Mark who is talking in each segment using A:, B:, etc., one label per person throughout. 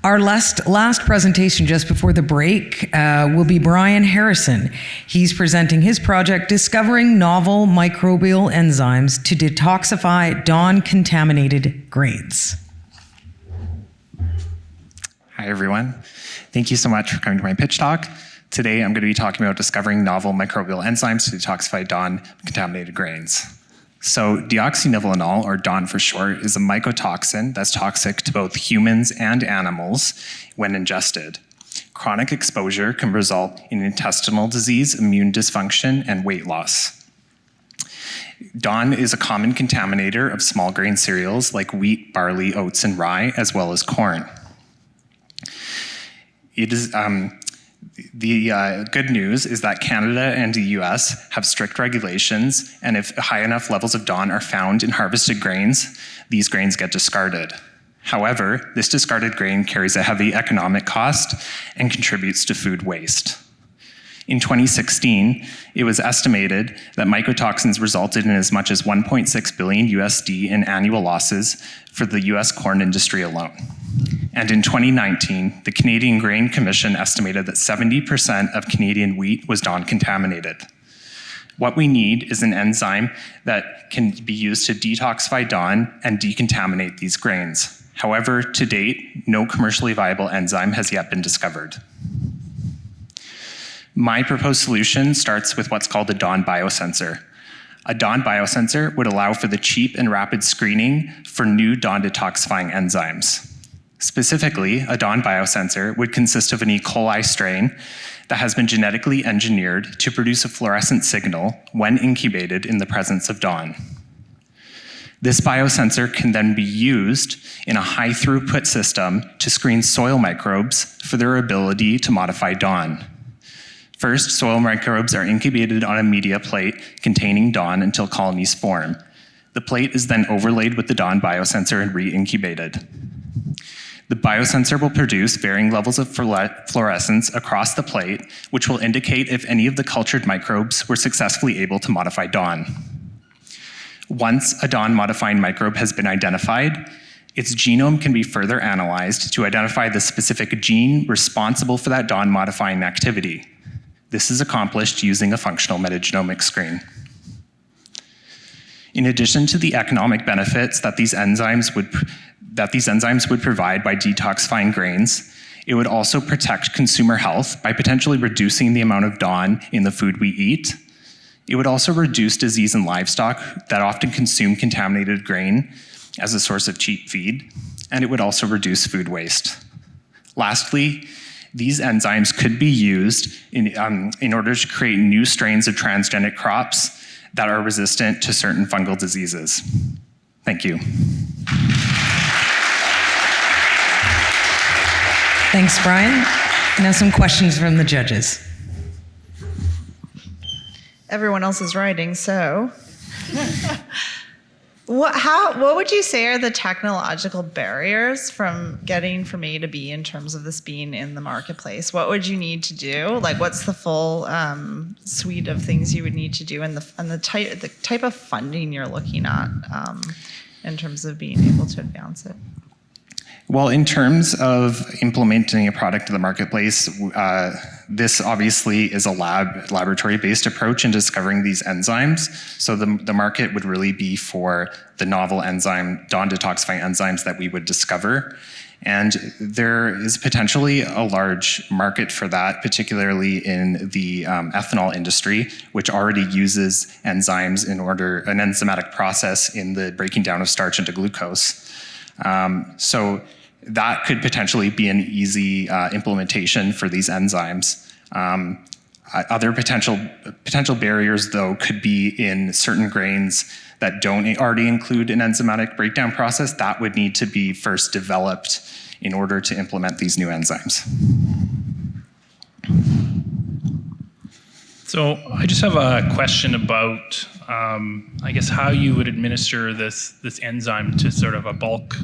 A: Our last presentation just before the break will be Brian Harrison. He's presenting his project, Discovering Novel Microbial Enzymes to Detoxify Dawn-Contaminated Grains.
B: Hi, everyone. Thank you so much for coming to my pitch talk. Today, I'm going to be talking about discovering novel microbial enzymes to detoxify Dawn-contaminated grains. So deoxynivalenol, or DON for short, is a mycotoxin that's toxic to both humans and animals when ingested. Chronic exposure can result in intestinal disease, immune dysfunction, and weight loss. DON is a common contaminator of small grain cereals like wheat, barley, oats, and rye, as well as corn. It is, the good news is that Canada and the US have strict regulations, and if high enough levels of DON are found in harvested grains, these grains get discarded. However, this discarded grain carries a heavy economic cost and contributes to food waste. In 2016, it was estimated that mycotoxins resulted in as much as 1.6 billion USD in annual losses for the US corn industry alone. And in 2019, the Canadian Grain Commission estimated that 70% of Canadian wheat was DON contaminated. What we need is an enzyme that can be used to detoxify DON and decontaminate these grains. However, to date, no commercially viable enzyme has yet been discovered. My proposed solution starts with what's called a DON biosensor. A DON biosensor would allow for the cheap and rapid screening for new DON detoxifying enzymes. Specifically, a DON biosensor would consist of an E. coli strain that has been genetically engineered to produce a fluorescent signal when incubated in the presence of DON. This biosensor can then be used in a high throughput system to screen soil microbes for their ability to modify DON. First, soil microbes are incubated on a media plate containing DON until colonies form. The plate is then overlaid with the DON biosensor and re-incubated. The biosensor will produce varying levels of fluorescence across the plate, which will indicate if any of the cultured microbes were successfully able to modify DON. Once a DON-modifying microbe has been identified, its genome can be further analyzed to identify the specific gene responsible for that DON-modifying activity. This is accomplished using a functional metagenomic screen. In addition to the economic benefits that these enzymes would provide by detoxifying grains, it would also protect consumer health by potentially reducing the amount of DON in the food we eat. It would also reduce disease in livestock that often consume contaminated grain as a source of cheap feed, and it would also reduce food waste. Lastly, these enzymes could be used in order to create new strains of transgenic crops that are resistant to certain fungal diseases. Thank you.
A: Thanks, Brian. Now some questions from the judges.
C: Everyone else is writing, so. What would you say are the technological barriers from getting from A to B in terms of this being in the marketplace? What would you need to do? Like, what's the full suite of things you would need to do, and the type of funding you're looking at in terms of being able to advance it?
B: Well, in terms of implementing a product in the marketplace, this obviously is a laboratory-based approach in discovering these enzymes. So the market would really be for the novel enzyme, DON detoxifying enzymes that we would discover. And there is potentially a large market for that, particularly in the ethanol industry, which already uses enzymes an enzymatic process in the breaking down of starch into glucose. So that could potentially be an easy implementation for these enzymes. Other potential barriers, though, could be in certain grains that don't already include an enzymatic breakdown process. That would need to be first developed in order to implement these new enzymes.
D: So I just have a question about, I guess, how you would administer this enzyme to sort of a bulk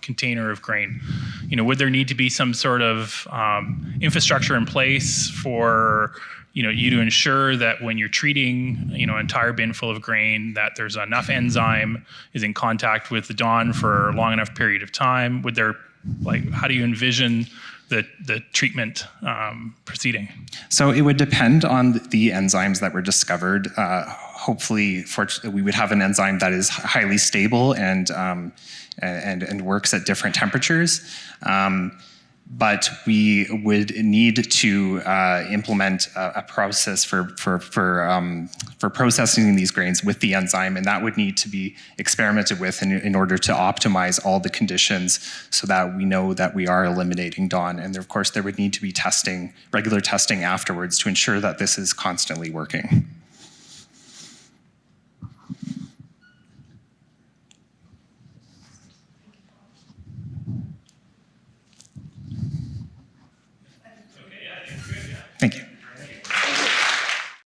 D: container of grain. You know, would there need to be some sort of infrastructure in place for you to ensure that when you're treating an entire bin full of grain, that there's enough enzyme is in contact with the DON for a long enough period of time? Would there Like, how do you envision the treatment proceeding?
B: So it would depend on the enzymes that were discovered. Hopefully, we would have an enzyme that is highly stable and works at different temperatures. But we would need to implement a process for processing these grains with the enzyme, and that would need to be experimented with in order to optimize all the conditions so that we know that we are eliminating DON. And of course, there would need to be testing, regular testing afterwards to ensure that this is constantly working.